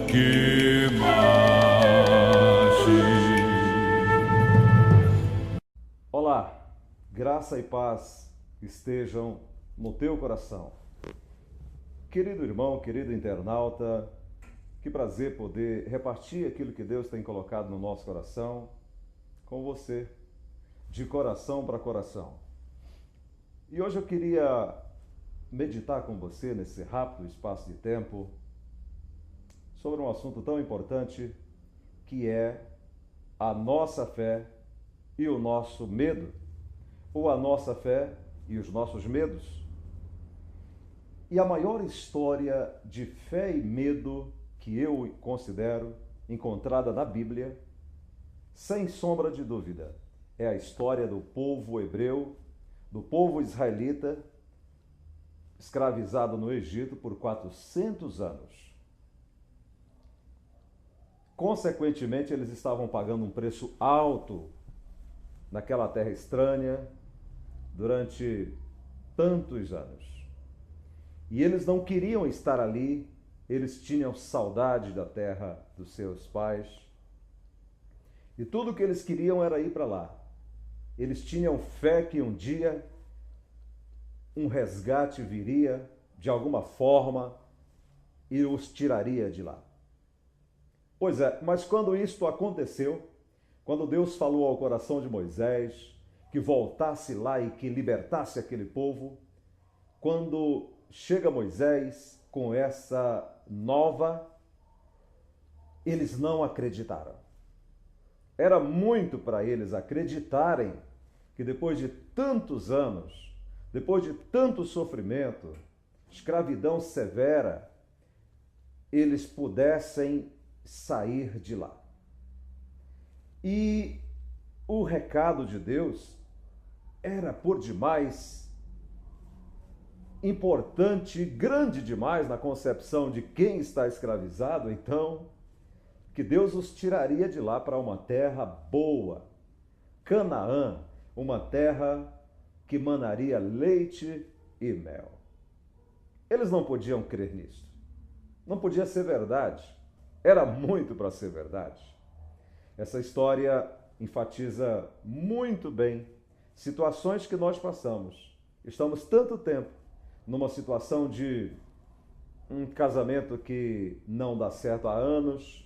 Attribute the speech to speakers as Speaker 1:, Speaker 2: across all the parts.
Speaker 1: que
Speaker 2: Olá, graça e paz estejam no teu coração. Querido irmão, querido internauta, que prazer poder repartir aquilo que Deus tem colocado no nosso coração com você, de coração para coração. E hoje eu queria meditar com você nesse rápido espaço de tempo sobre um assunto tão importante que é a nossa fé e o nosso medo, ou a nossa fé e os nossos medos. E a maior história de fé e medo que eu considero encontrada na Bíblia, sem sombra de dúvida, é a história do povo hebreu, do povo israelita, escravizado no Egito por 400 anos. Consequentemente, eles estavam pagando um preço alto naquela terra estranha durante tantos anos. E eles não queriam estar ali, eles tinham saudade da terra dos seus pais. E tudo que eles queriam era ir para lá. Eles tinham fé que um dia um resgate viria de alguma forma e os tiraria de lá. Pois é, mas quando isto aconteceu, quando Deus falou ao coração de Moisés que voltasse lá e que libertasse aquele povo, quando chega Moisés com essa nova, eles não acreditaram. Era muito para eles acreditarem que depois de tantos anos, depois de tanto sofrimento, escravidão severa, eles pudessem sair de lá. E o recado de Deus era por demais importante, grande demais na concepção de quem está escravizado, então, que Deus os tiraria de lá para uma terra boa, Canaã, uma terra que manaria leite e mel. Eles não podiam crer nisso. Não podia ser verdade. Era muito para ser verdade. Essa história enfatiza muito bem situações que nós passamos. Estamos tanto tempo numa situação de um casamento que não dá certo há anos,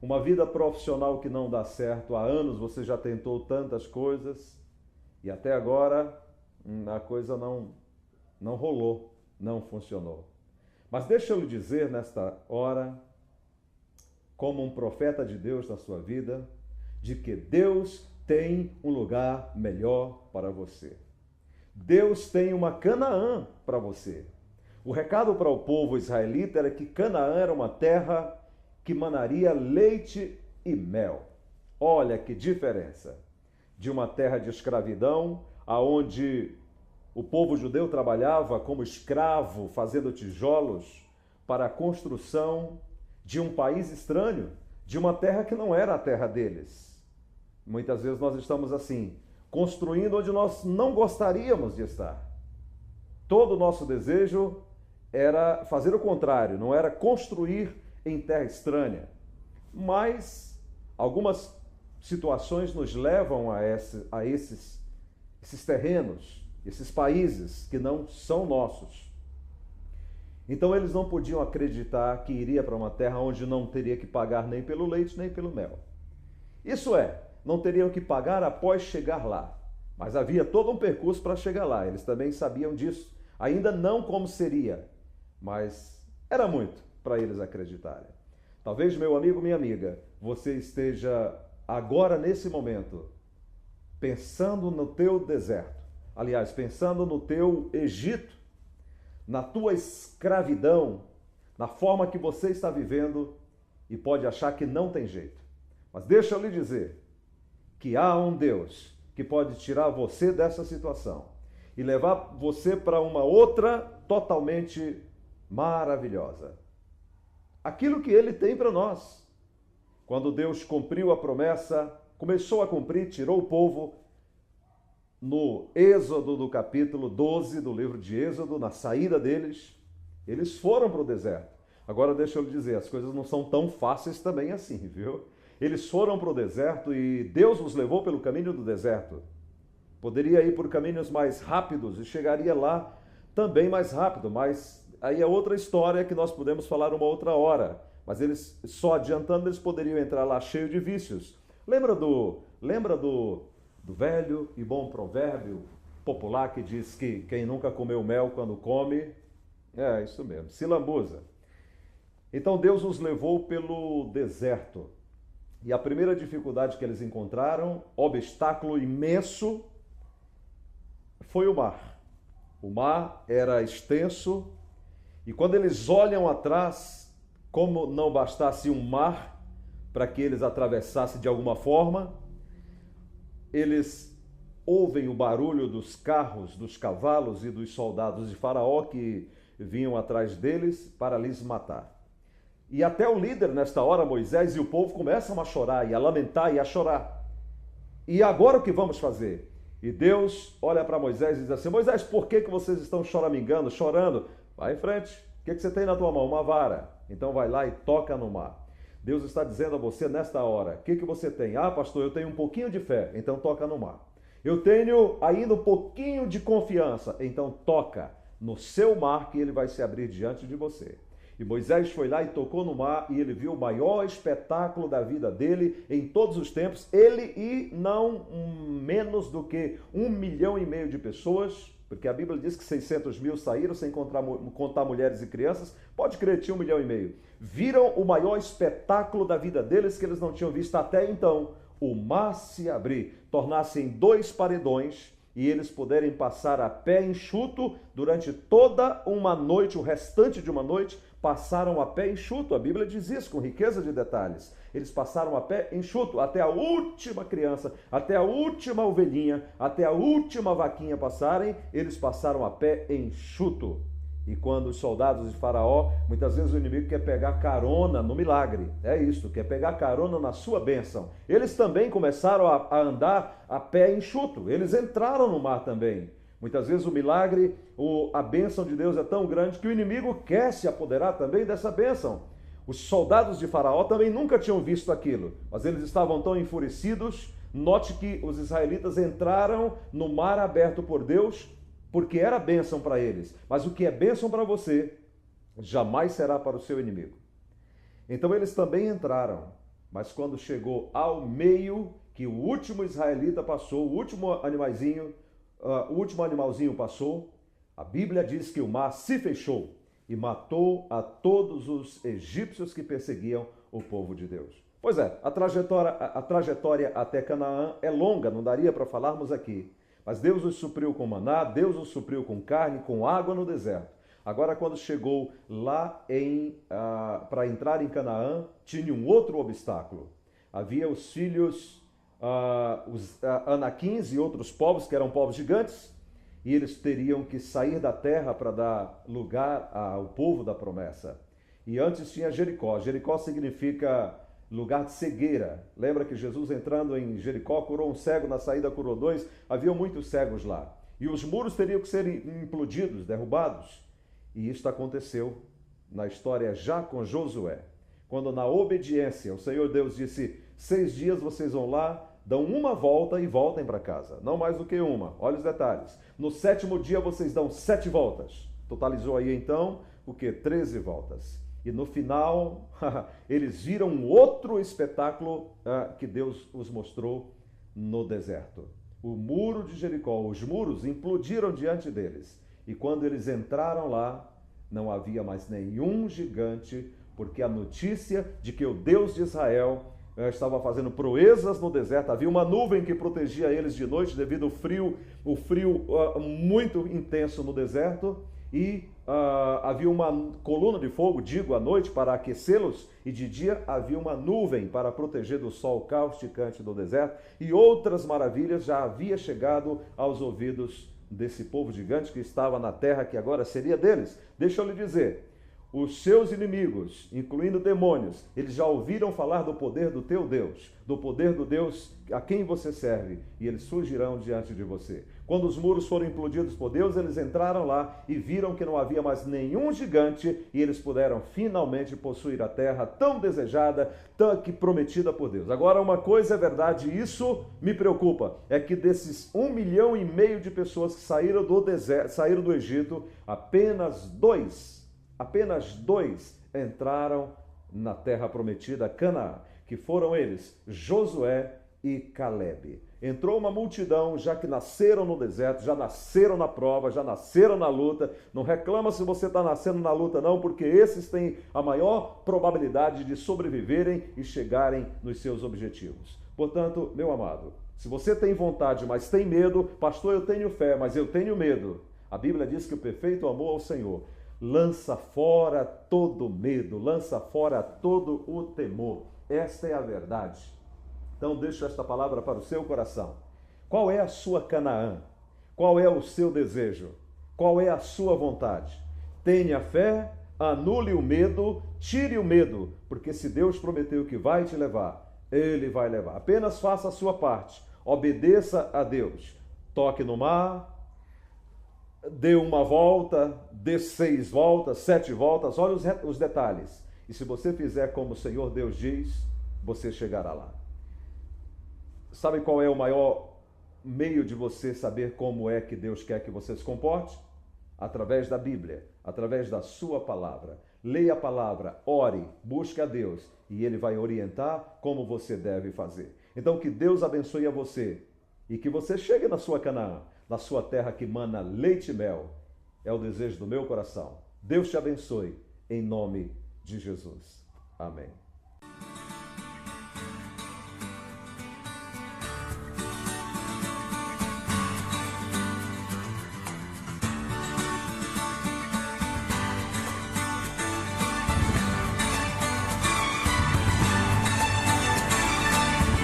Speaker 2: uma vida profissional que não dá certo há anos, você já tentou tantas coisas e até agora a coisa não rolou, não funcionou. Mas deixa eu lhe dizer nesta hora, como um profeta de Deus na sua vida, de que Deus tem um lugar melhor para você. Deus tem uma Canaã para você. O recado para o povo israelita era que Canaã era uma terra que manaria leite e mel. Olha que diferença de uma terra de escravidão, aonde o povo judeu trabalhava como escravo, fazendo tijolos para a construção de um país estranho, de uma terra que não era a terra deles. Muitas vezes nós estamos assim, construindo onde nós não gostaríamos de estar. Todo o nosso desejo era fazer o contrário, não era construir em terra estranha. Mas algumas situações nos levam a esses terrenos, esses países que não são nossos. Então eles não podiam acreditar que iria para uma terra onde não teria que pagar nem pelo leite nem pelo mel. Isso é, não teriam que pagar após chegar lá. Mas havia todo um percurso para chegar lá. Eles também sabiam disso. Ainda não como seria, mas era muito para eles acreditarem. Talvez, meu amigo, minha amiga, você esteja agora nesse momento pensando no teu deserto. Aliás, pensando no teu Egito, na tua escravidão, na forma que você está vivendo e pode achar que não tem jeito. Mas deixa eu lhe dizer que há um Deus que pode tirar você dessa situação e levar você para uma outra totalmente maravilhosa. Aquilo que Ele tem para nós. Quando Deus cumpriu a promessa, começou a cumprir, tirou o povo no Êxodo do capítulo 12 do livro de Êxodo, na saída deles, eles foram para o deserto. Agora deixa eu lhe dizer, as coisas não são tão fáceis também assim, viu? Eles foram para o deserto e Deus os levou pelo caminho do deserto. Poderia ir por caminhos mais rápidos e chegaria lá também mais rápido, mas aí é outra história que nós podemos falar uma outra hora. Mas eles, só adiantando, eles poderiam entrar lá cheio de vícios. Lembra do velho e bom provérbio popular que diz que quem nunca comeu mel quando come, é isso mesmo, se lambuza. Então Deus os levou pelo deserto. E a primeira dificuldade que eles encontraram, obstáculo imenso, foi o mar. O mar era extenso e quando eles olham atrás, como não bastasse um mar para que eles atravessassem de alguma forma, eles ouvem o barulho dos carros, dos cavalos e dos soldados de Faraó que vinham atrás deles para lhes matar. E até o líder, nesta hora, Moisés e o povo começam a chorar e a lamentar e a chorar. E agora o que vamos fazer? E Deus olha para Moisés e diz assim: Moisés, por que vocês estão choramingando, chorando? Vai em frente. O que você tem na tua mão? Uma vara. Então vai lá e toca no mar. Deus está dizendo a você nesta hora: o que você tem? Ah, pastor, eu tenho um pouquinho de fé, então toca no mar. Eu tenho ainda um pouquinho de confiança, então toca no seu mar que ele vai se abrir diante de você. E Moisés foi lá e tocou no mar e ele viu o maior espetáculo da vida dele em todos os tempos. Ele e não menos do que 1,5 milhão de pessoas, porque a Bíblia diz que 600 mil saíram sem contar mulheres e crianças. Pode crer, tinha 1,5 milhão. Viram o maior espetáculo da vida deles que eles não tinham visto até então. O mar se abrir, tornar-se em 2 paredões e eles puderem passar a pé enxuto durante toda uma noite, o restante de uma noite, passaram a pé enxuto. A Bíblia diz isso com riqueza de detalhes. Eles passaram a pé enxuto, até a última criança, até a última ovelhinha, até a última vaquinha passarem, eles passaram a pé enxuto. E quando os soldados de Faraó, muitas vezes o inimigo quer pegar carona no milagre, é isso, quer pegar carona na sua bênção. Eles também começaram a andar a pé enxuto, eles entraram no mar também. Muitas vezes o milagre, a bênção de Deus é tão grande que o inimigo quer se apoderar também dessa bênção. Os soldados de Faraó também nunca tinham visto aquilo, mas eles estavam tão enfurecidos. Note que os israelitas entraram no mar aberto por Deus, porque era bênção para eles. Mas o que é bênção para você, jamais será para o seu inimigo. Então eles também entraram, mas quando chegou ao meio, que o último israelita passou, o último animalzinho passou, a Bíblia diz que o mar se fechou e matou a todos os egípcios que perseguiam o povo de Deus. Pois é, a trajetória até Canaã é longa, não daria para falarmos aqui. Mas Deus os supriu com maná, Deus os supriu com carne, com água no deserto. Agora, quando chegou lá para entrar em Canaã, tinha um outro obstáculo. Havia os filhos, os anaquins e outros povos, que eram povos gigantes, e eles teriam que sair da terra para dar lugar ao povo da promessa. E antes tinha Jericó. Jericó significa lugar de cegueira. Lembra que Jesus, entrando em Jericó, curou um cego, na saída curou 2, havia muitos cegos lá. E os muros teriam que ser implodidos, derrubados. E isto aconteceu na história já com Josué. Quando na obediência o Senhor Deus disse: 6 dias vocês vão lá, dão uma volta e voltem para casa. Não mais do que uma. Olha os detalhes. No 7º dia vocês dão 7 voltas. Totalizou aí então o que? 13 voltas. E no final, eles viram um outro espetáculo que Deus os mostrou no deserto. O muro de Jericó, os muros implodiram diante deles. E quando eles entraram lá, não havia mais nenhum gigante, porque a notícia de que o Deus de Israel estava fazendo proezas no deserto, havia uma nuvem que protegia eles de noite devido ao frio, muito intenso no deserto, e havia uma coluna de fogo, à noite, para aquecê-los, e de dia havia uma nuvem para proteger do sol causticante do deserto, e outras maravilhas já havia chegado aos ouvidos desse povo gigante que estava na terra, que agora seria deles. Deixa eu lhe dizer, os seus inimigos, incluindo demônios, eles já ouviram falar do poder do teu Deus, do poder do Deus a quem você serve, e eles surgirão diante de você. Quando os muros foram implodidos por Deus, eles entraram lá e viram que não havia mais nenhum gigante, e eles puderam finalmente possuir a terra tão desejada, tão que prometida por Deus. Agora, uma coisa é verdade, e isso me preocupa, é que desses 1,5 milhão de pessoas que saíram do deserto, saíram do Egito, apenas dois entraram na terra prometida, Canaã, que foram eles, Josué e Calebe. Entrou uma multidão, já que nasceram no deserto, já nasceram na prova, já nasceram na luta. Não reclama se você está nascendo na luta não, porque esses têm a maior probabilidade de sobreviverem e chegarem nos seus objetivos. Portanto, meu amado, se você tem vontade, mas tem medo, pastor, eu tenho fé, mas eu tenho medo. A Bíblia diz que o perfeito amor ao Senhor lança fora todo medo, lança fora todo o temor. Esta é a verdade. Então deixo esta palavra para o seu coração. Qual é a sua Canaã? Qual é o seu desejo? Qual é a sua vontade? Tenha fé, anule o medo, tire o medo, porque se Deus prometeu que vai te levar, Ele vai levar. Apenas faça a sua parte, obedeça a Deus. Toque no mar, dê uma volta, dê 6 voltas, 7 voltas, olha os detalhes. E se você fizer como o Senhor Deus diz, você chegará lá. Sabe qual é o maior meio de você saber como é que Deus quer que você se comporte? Através da Bíblia, através da sua palavra. Leia a palavra, ore, busque a Deus e Ele vai orientar como você deve fazer. Então que Deus abençoe a você e que você chegue na sua Canaã, na sua terra que mana leite e mel. É o desejo do meu coração. Deus te abençoe, em nome de Jesus. Amém.